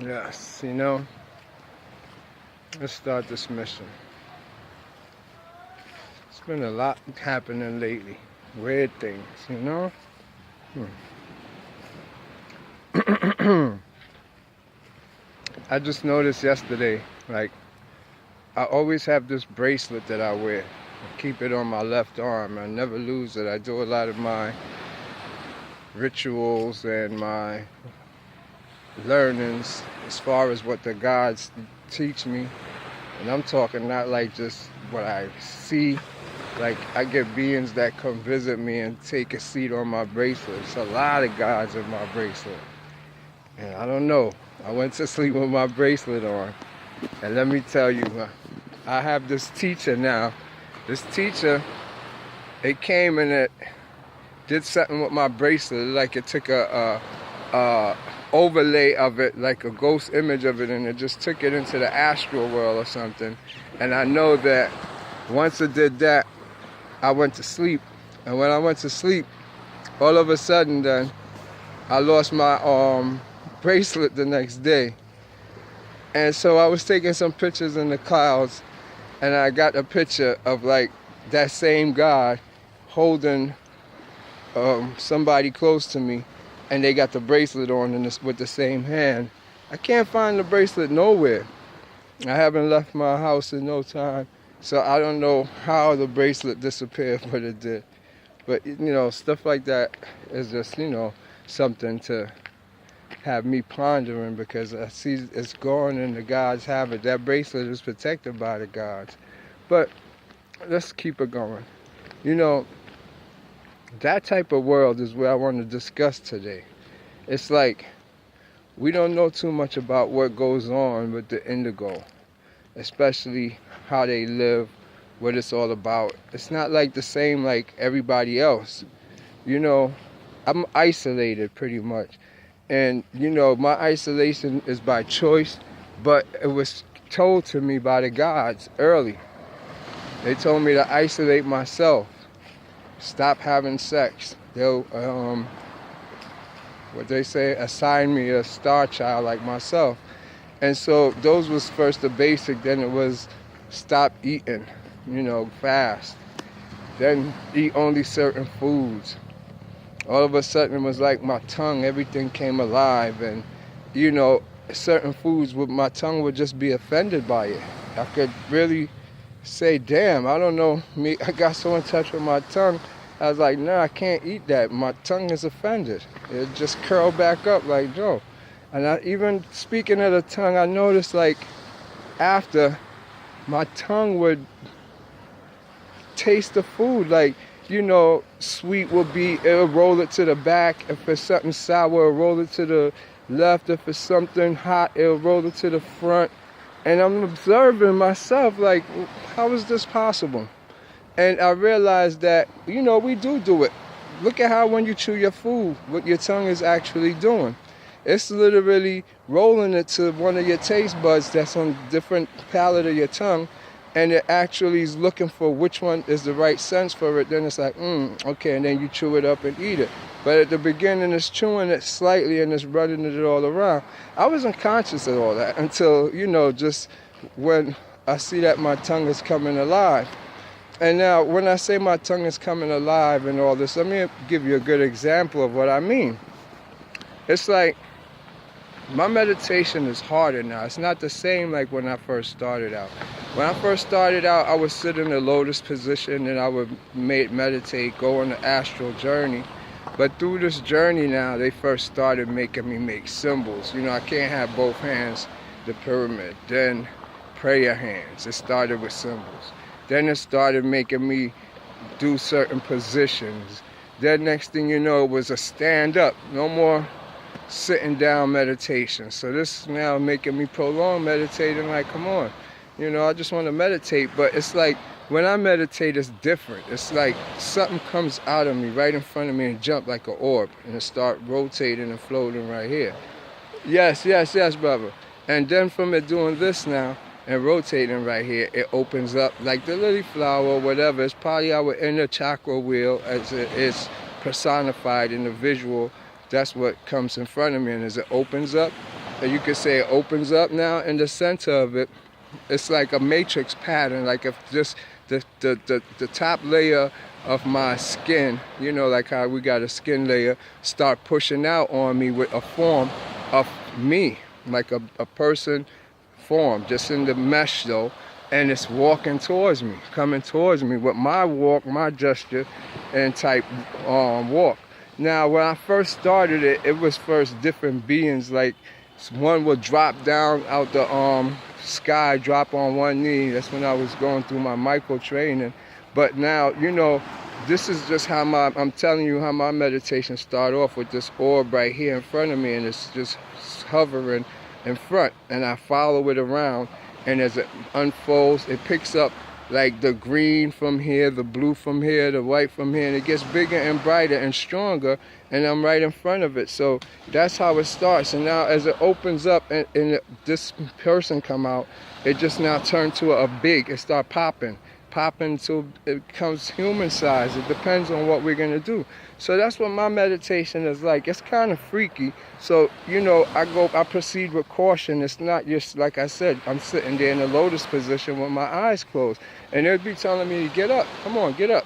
Yes, let's start this mission. It's been a lot happening lately. Weird things. I just noticed yesterday, like, I always have this bracelet that I wear. I keep it on my left arm. I never lose it. I do a lot of my rituals and my learnings as far as what the gods teach me. And I'm talking not like just what I see. Like, I get beings that come visit me and take a seat on my bracelet. It's a lot of gods in my bracelet. And I don't know. I went to sleep with my bracelet on. And let me tell you, I have this teacher now. This teacher, it came and it did something with my bracelet. Like it took a overlay of it, like a ghost image of it, and it just took it into the astral world or something. And I know that once it did that, I went to sleep. And when I went to sleep, all of a sudden then, I lost my bracelet the next day. And so I was taking some pictures in the clouds, and I got a picture of like that same guy holding somebody close to me, and they got the bracelet on with the same hand. I can't find the bracelet nowhere. I haven't left my house in no time, so I don't know how the bracelet disappeared, but it did. But stuff like that is just something to have me pondering, because I see it's gone and the gods have it. That bracelet is protected by the gods. But let's keep it going. That type of world is where I want to discuss today. It's like we don't know too much about what goes on with the indigo, especially how they live, what it's all about. It's not like the same like everybody else. I'm isolated pretty much. And, my isolation is by choice, but it was told to me by the gods early. They told me to isolate myself, stop having sex. They'll, what they say, assign me a star child like myself. And so those was first the basic, then it was stop eating, fast. Then eat only certain foods. All of a sudden it was like my tongue, everything came alive, and certain foods with my tongue would just be offended by it. I could really say, damn, I don't know, I got so in touch with my tongue, I was like, nah, I can't eat that. My tongue is offended. It just curled back up like, no. And even speaking of the tongue, I noticed like after, my tongue would taste the food, like, sweet will be, it'll roll it to the back. If it's something sour, it'll roll it to the left. If it's something hot, it'll roll it to the front. And I'm observing myself, like, how is this possible? And I realized that, we do it. Look at how when you chew your food, what your tongue is actually doing. It's literally rolling it to one of your taste buds that's on different palate of your tongue. And it actually is looking for which one is the right sense for it. Then it's like, okay, and then you chew it up and eat it. But at the beginning, it's chewing it slightly and it's running it all around. I wasn't conscious of all that until, just when I see that my tongue is coming alive. And now, when I say my tongue is coming alive and all this, let me give you a good example of what I mean. It's like, my meditation is harder now. It's not the same like when I first started out. When I first started out, I would sit in the lotus position and I would meditate, go on the astral journey. But through this journey now, they first started making me make symbols. I can't have both hands, the pyramid. Then prayer hands. It started with symbols. Then it started making me do certain positions. Then next thing you know, it was a stand up. No more sitting down meditation. So this is now making me prolong meditating, like, come on. I just want to meditate, but it's like when I meditate, it's different. It's like something comes out of me right in front of me and jump like an orb, and it start rotating and floating right here. Yes, brother. And then from it doing this now and rotating right here, it opens up like the lily flower or whatever. It's probably our inner chakra wheel as it is personified in the visual. That's what comes in front of me, and as it opens up, you could say it opens up now. In the center of it, it's like a matrix pattern. Like if just the top layer of my skin, you know, like how we got a skin layer, start pushing out on me with a form of me, like a person form, just in the mesh though, and it's walking towards me, coming towards me with my walk, my gesture, and type walk. Now, when I first started it, it was first different beings. Like one would drop down out the sky, drop on one knee. That's when I was going through my micro training. But now, you know, this is just how I'm telling you how my meditation start off with this orb right here in front of me, and it's just hovering in front, and I follow it around, and as it unfolds, it picks up like the green from here, the blue from here, the white from here, and it gets bigger and brighter and stronger, and I'm right in front of it. So that's how it starts. And now as it opens up and this person come out, it just now turned to a big, it start popping till it becomes human size. It depends on what we're going to do. So that's what my meditation is like. It's kind of freaky. So, you know, I proceed with caution. It's not just, like I said, I'm sitting there in a lotus position with my eyes closed. And they'd be telling me to get up. Come on, get up.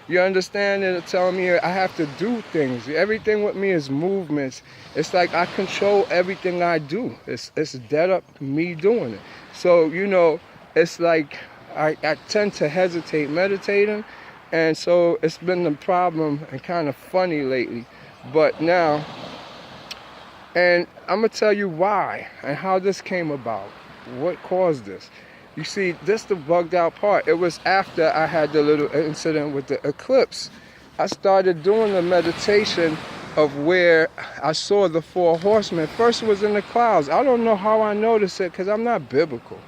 You understand? They're telling me I have to do things. Everything with me is movements. It's like I control everything I do. It's dead up me doing it. So, you know, it's like I tend to hesitate meditating, and so it's been a problem and kind of funny lately. But now, and I'm going to tell you why and how this came about, what caused this. You see, this the bugged out part. It was after I had the little incident with the eclipse. I started doing the meditation of where I saw the 4 horsemen. First it was in the clouds. I don't know how I noticed it because I'm not biblical.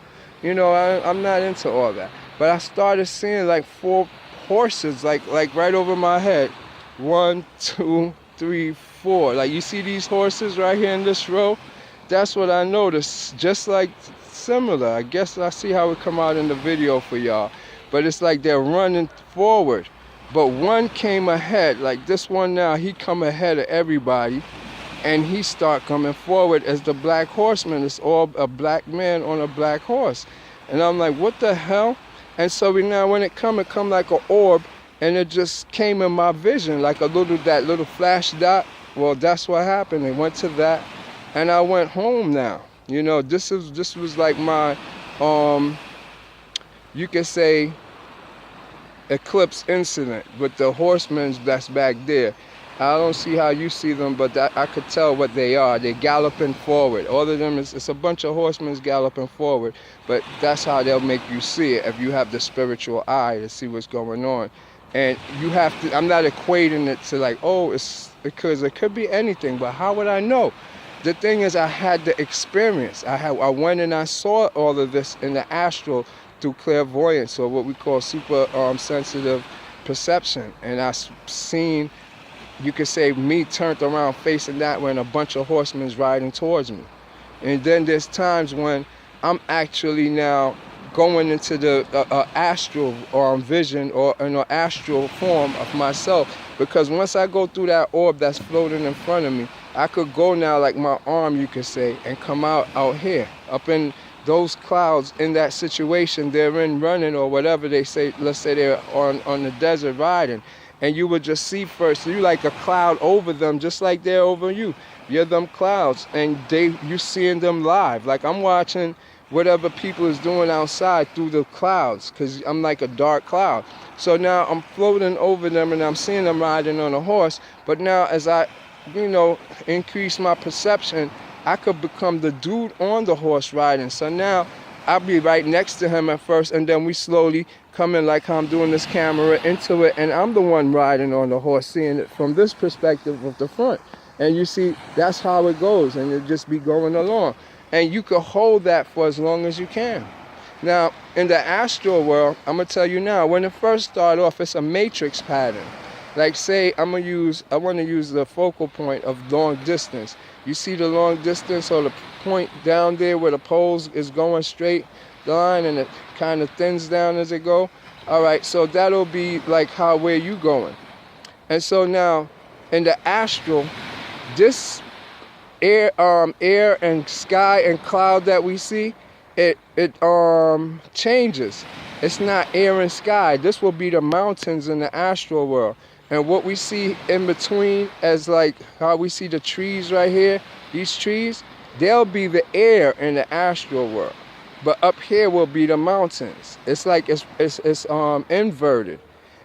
You know, I'm not into all that. But I started seeing like 4 horses, like right over my head. 1, 2, 3, 4. Like you see these horses right here in this row? That's what I noticed. Just like similar. I guess I see how it come out in the video for y'all. But it's like they're running forward. But one came ahead. Like this one now, he come ahead of everybody. And he start coming forward as the black horseman. It's all a black man on a black horse. And I'm like, what the hell? And so now when it come like an orb, and it just came in my vision, like that little flash dot. Well, that's what happened. It went to that, and I went home now. You know, this was like my, you could say, eclipse incident with the horsemen that's back there. I don't see how you see them, but I could tell what they are. They're galloping forward. All of them, it's a bunch of horsemen galloping forward, but that's how they'll make you see it if you have the spiritual eye to see what's going on. And you have to, I'm not equating it to like, oh, it's because it could be anything, but how would I know? The thing is, I had the experience. I went and I saw all of this in the astral through clairvoyance, or what we call super sensitive perception. And I seen, you could say, me turned around facing that way and a bunch of horsemen riding towards me. And then there's times when I'm actually now going into the astral vision or an astral form of myself, because once I go through that orb that's floating in front of me, I could go now like my arm, you could say, and come out here, up in those clouds, in that situation they're in running or whatever they say. Let's say they're on the desert riding. And you would just see first, you like a cloud over them, just like they're over you. You're them clouds, and you seeing them live. Like I'm watching whatever people is doing outside through the clouds, because I'm like a dark cloud. So now I'm floating over them, and I'm seeing them riding on a horse. But now as I, you know, increase my perception, I could become the dude on the horse riding. So now I'll be right next to him at first, and then we slowly come in like how I'm doing this camera into it, and I'm the one riding on the horse, seeing it from this perspective of the front. And you see, that's how it goes, and it just be going along. And you can hold that for as long as you can. Now, in the astral world, I'm going to tell you now, when it first started off, it's a matrix pattern. Like say, I want to use the focal point of long distance. You see the long distance, or the point down there where the poles is going straight line, and it kind of thins down as it go. All right, so that'll be like where you going. And so now in the astral, this air and sky and cloud that we see, it changes. It's not air and sky. This will be the mountains in the astral world. And what we see in between, as like how we see the trees right here, these trees, they'll be the air in the astral world. But up here will be the mountains. It's like it's inverted.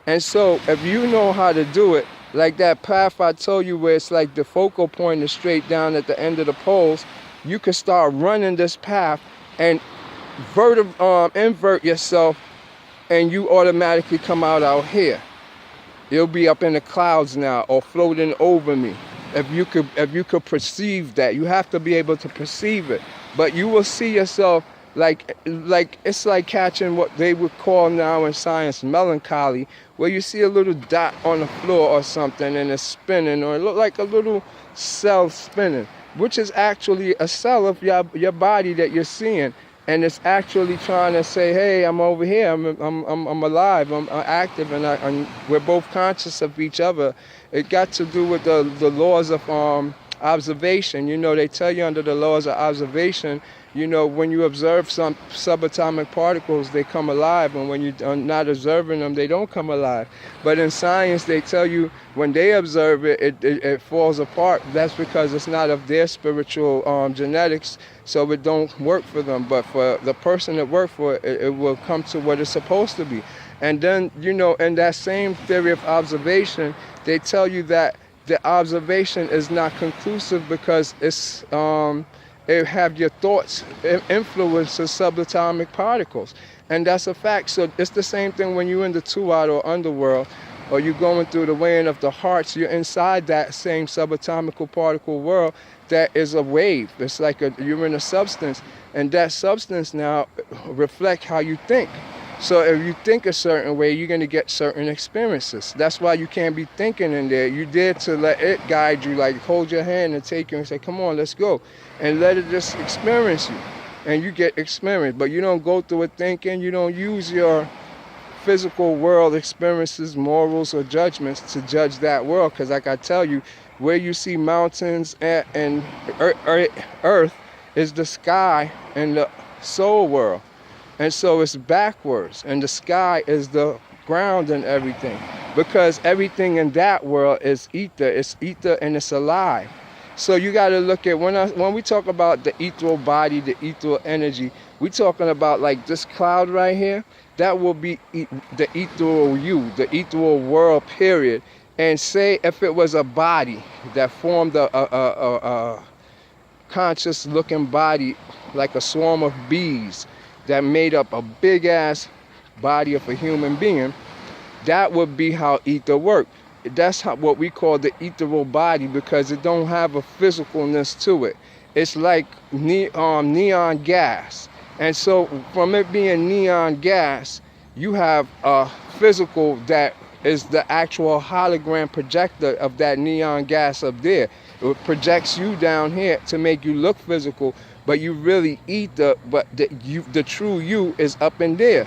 And so if you know how to do it, like that path I told you where it's like the focal point is straight down at the end of the poles, you can start running this path and invert yourself, and you automatically come out here. You'll be up in the clouds now or floating over me. If you could perceive that, you have to be able to perceive it. But you will see yourself like it's like catching what they would call now in science melancholy, where you see a little dot on the floor or something and it's spinning, or it look like a little cell spinning, which is actually a cell of your body that you're seeing. And it's actually trying to say, hey, I'm over here, I'm alive, I'm active, and we're both conscious of each other. It got to do with the laws of observation. You know, they tell you under the laws of observation, you know, when you observe some subatomic particles, they come alive, and when you're not observing them, they don't come alive. But in science, they tell you when they observe it, it falls apart. That's because it's not of their spiritual genetics, so it don't work for them. But for the person that worked for it, it will come to what it's supposed to be. And then, you know, in that same theory of observation, they tell you that the observation is not conclusive because it's it have your thoughts influence the subatomic particles, and that's a fact. So it's the same thing when you're in the Tuat or underworld, or you're going through the weighing of the hearts. You're inside that same subatomical particle world that is a wave. It's like you're in a substance, and that substance now reflects how you think. So if you think a certain way, you're going to get certain experiences. That's why you can't be thinking in there. You dare to let it guide you, like hold your hand and take you and say, come on, let's go. And let it just experience you. And you get experience. But you don't go through it thinking. You don't use your physical world experiences, morals, or judgments to judge that world. Because like I tell you, where you see mountains and earth is the sky and the soul world. And so it's backwards, and the sky is the ground and everything, because everything in that world is ether. It's ether and it's alive. So you got to look at, when we talk about the ethereal body, the ethereal energy, we're talking about like this cloud right here. That will be the ethereal you, the ethereal world, period. And say if it was a body that formed a conscious looking body, like a swarm of bees, that made up a big ass body of a human being, that would be how ether worked. That's what we call the ethereal body, because it don't have a physicalness to it. It's like neon gas. And so from it being neon gas, you have a physical that is the actual hologram projector of that neon gas up there. It projects you down here to make you look physical, but you really ether, but the true you is up in there.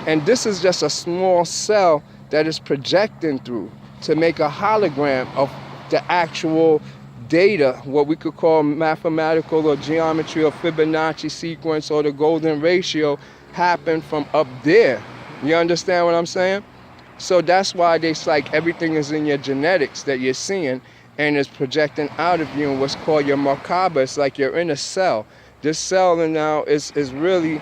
And this is just a small cell that is projecting through to make a hologram of the actual data, what we could call mathematical or geometry or Fibonacci sequence or the golden ratio, happen from up there. You understand what I'm saying? So that's why it's like everything is in your genetics that you're seeing, and it's projecting out of you in what's called your Merkaba. It's like you're in a cell. This cell now is really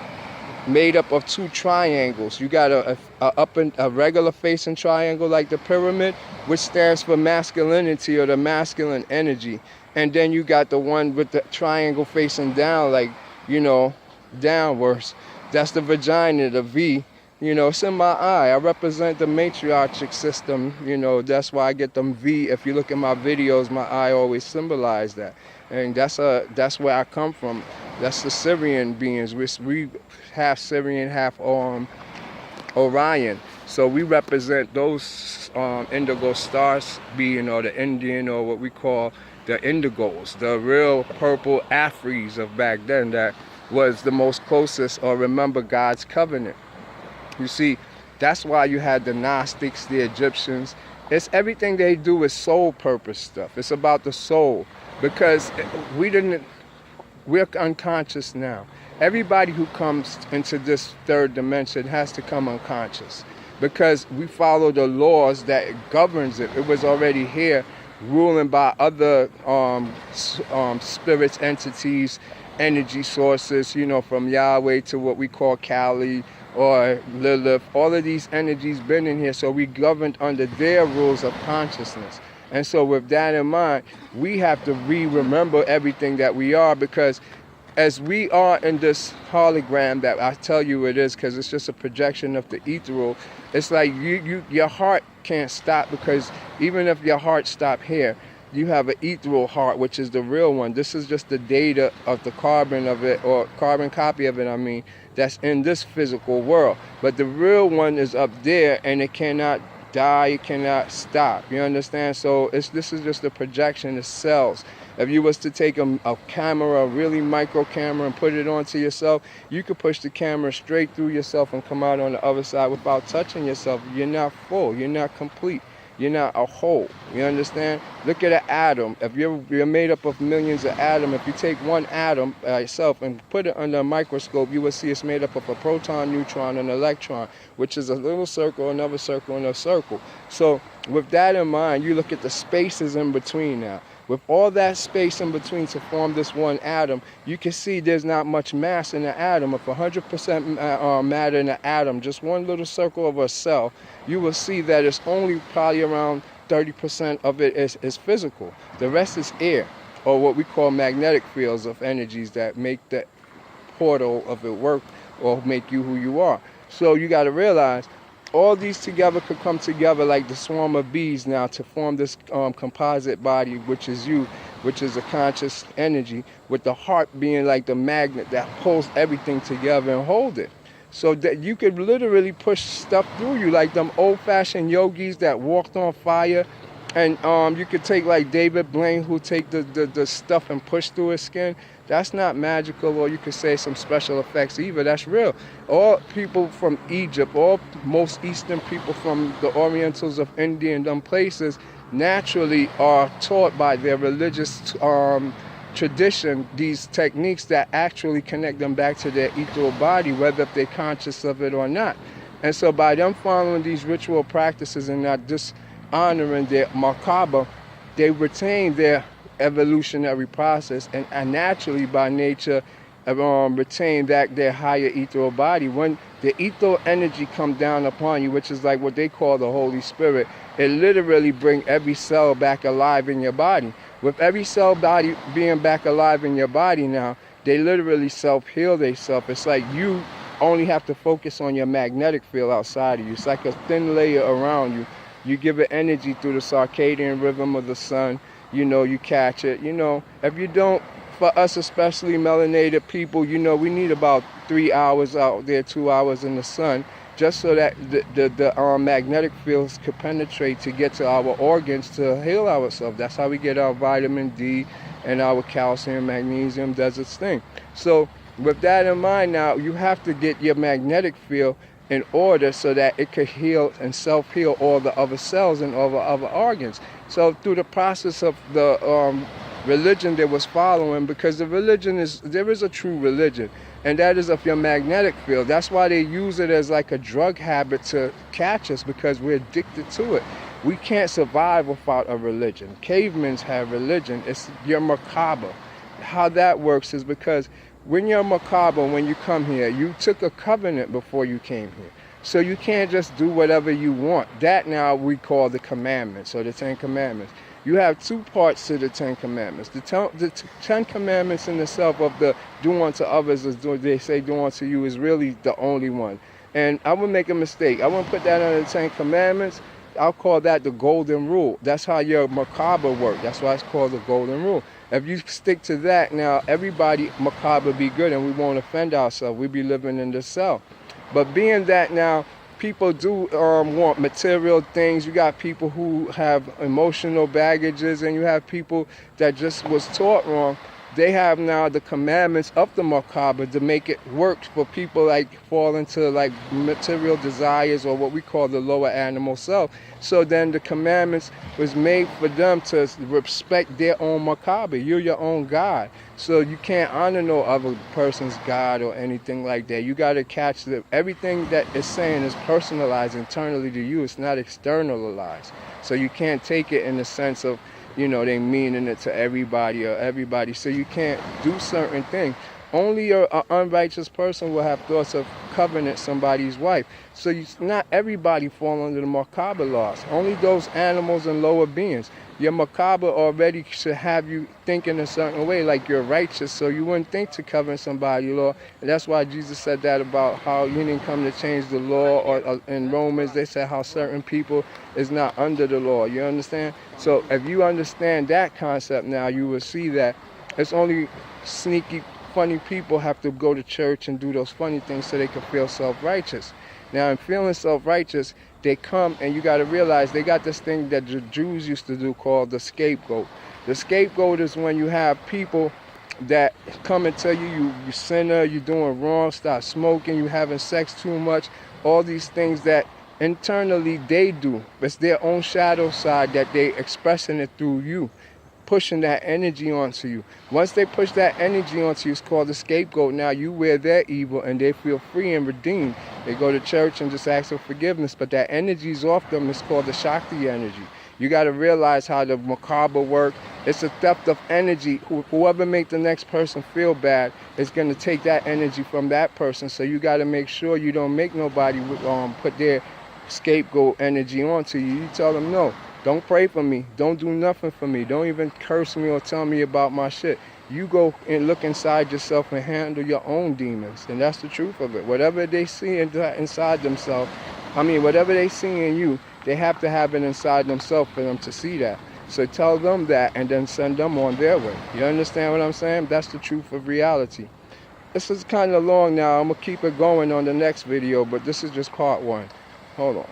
made up of two triangles. You got a regular facing triangle like the pyramid, which stands for masculinity or the masculine energy. And then you got the one with the triangle facing down, like, you know, downwards. That's the vagina, the V. You know, it's in my eye. I represent the matriarchic system. You know, that's why I get them V. If you look at my videos, my eye always symbolize that. And that's where I come from. That's the Syrian beings. We half Syrian, half Orion. So we represent those indigo stars being, or the Indian, or what we call the indigos, the real purple Afris of back then that was the most closest or remember God's covenant. You see, that's why you had the Gnostics, the Egyptians. It's everything they do is soul purpose stuff. It's about the soul. because we didn't. We're unconscious now. Everybody who comes into this third dimension has to come unconscious because we follow the laws that governs it. It was already here, ruling by other spirits, entities, energy sources, from Yahweh to what we call Kali or Lilith. All of these energies been in here, so we governed under their rules of consciousness. And so with that in mind, we have to remember everything that we are, because as we are in this hologram that I tell you it is, because it's just a projection of the ethereal, it's like your heart can't stop, because even if your heart stopped here, you have an ethereal heart, which is the real one. This is just the data of the carbon of it, or carbon copy of it, that's in this physical world. But the real one is up there, and it cannot die, it cannot stop. You understand? So this is just a projection of cells. If you was to take a camera, a really micro camera, and put it onto yourself, you could push the camera straight through yourself and come out on the other side without touching yourself. You're not full. You're not complete. You're not a whole. You understand? Look at an atom. If you're made up of millions of atoms, if you take one atom by itself and put it under a microscope, you will see it's made up of a proton, neutron, and electron, which is a little circle, another circle, and a circle. So with that in mind, you look at the spaces in between now. With all that space in between to form this one atom, you can see there's not much mass in the atom. If 100% matter in the atom, just one little circle of a cell, you will see that it's only probably around 30% of it is physical. The rest is air, or what we call magnetic fields of energies that make that portal of it work or make you who you are. So you got to realize all these together could come together like the swarm of bees now to form this composite body, which is you, which is a conscious energy, with the heart being like the magnet that pulls everything together and hold it. So that you could literally push stuff through you, like them old-fashioned yogis that walked on fire. And you could take like David Blaine, who take the stuff and push through his skin. That's not magical, or you could say some special effects either. That's real. All people from Egypt, most Eastern people from the Orientals of India and them places naturally are taught by their religious tradition these techniques that actually connect them back to their ethereal body, whether if they're conscious of it or not. And so by them following these ritual practices and not dishonoring their Merkaba, they retain their evolutionary process and naturally by nature retain their higher ethereal body. When the ethereal energy come down upon you, which is like what they call the Holy Spirit, it literally bring every cell back alive in your body. With every cell body being back alive in your body now, they literally self-heal themselves. It's like you only have to focus on your magnetic field outside of you. It's like a thin layer around you. You give it energy through the circadian rhythm of the sun. You catch it. If you don't, for us especially melanated people, we need about 3 hours out there, 2 hours in the sun, just so that the magnetic fields could penetrate to get to our organs to heal ourselves. That's how we get our vitamin D and our calcium, magnesium, does its thing. So with that in mind now, you have to get your magnetic field in order so that it could heal and self-heal all the other cells and all the other organs. So through the process of the religion they was following, because there is a true religion, and that is of your magnetic field. That's why they use it as like a drug habit to catch us, because we're addicted to it. We can't survive without a religion. Cavemen have religion. It's your Merkaba. How that works is because when you're Merkaba, when you come here, you took a covenant before you came here. So you can't just do whatever you want. That now we call the commandments, or the 10 Commandments. You have two parts to the 10 Commandments. The 10 Commandments in itself of the do unto others as they say do unto you is really the only one. And I would make a mistake. I wouldn't put that under the 10 Commandments. I'll call that the golden rule. That's how your Merkaba works. That's why it's called the golden rule. If you stick to that, now everybody Merkaba be good and we won't offend ourselves. We be living in the self. But being that now people do want material things, you got people who have emotional baggages, and you have people that just was taught wrong. they have now the commandments of the Macabre to make it work for people like fall into like material desires or what we call the lower animal self. So then the commandments was made for them to respect their own Macabre. You're your own God. So you can't honor no other person's God or anything like that. You got to catch that everything that it's saying is personalized internally to you. It's not externalized. So you can't take it in the sense of, you know, they meaning it to everybody or everybody. So you can't do certain things. Only an unrighteous person will have thoughts of covenant somebody's wife. So not everybody fall under the Macabre laws. Only those animals and lower beings. Your Macabre already should have you thinking a certain way, like you're righteous, so you wouldn't think to cover somebody's law. And that's why Jesus said that about how he didn't come to change the law. Or in Romans, they said how certain people is not under the law. You understand? So if you understand that concept now, you will see that it's only sneaky, funny people have to go to church and do those funny things so they can feel self-righteous. Now, in feeling self-righteous, they come, and you got to realize they got this thing that the Jews used to do called the scapegoat. The scapegoat is when you have people that come and tell you sinner, you're doing wrong, stop smoking, you having sex too much, all these things that internally they do. It's their own shadow side that they expressing it through you, pushing that energy onto you. Once they push that energy onto you, it's called the scapegoat. Now you wear their evil and they feel free and redeemed. They go to church and just ask for forgiveness, but that energy's off them. It's called the Shakti energy. You got to realize how the Macabre work. It's a theft of energy. Whoever make the next person feel bad is going to take that energy from that person. So you got to make sure you don't make nobody put their scapegoat energy onto you. You tell them, no, don't pray for me. Don't do nothing for me. Don't even curse me or tell me about my shit. You go and look inside yourself and handle your own demons. And that's the truth of it. Whatever they see inside themselves, whatever they see in you, they have to have it inside themselves for them to see that. So tell them that and then send them on their way. You understand what I'm saying? That's the truth of reality. This is kind of long now. I'm going to keep it going on the next video, but this is just part one. Hold on.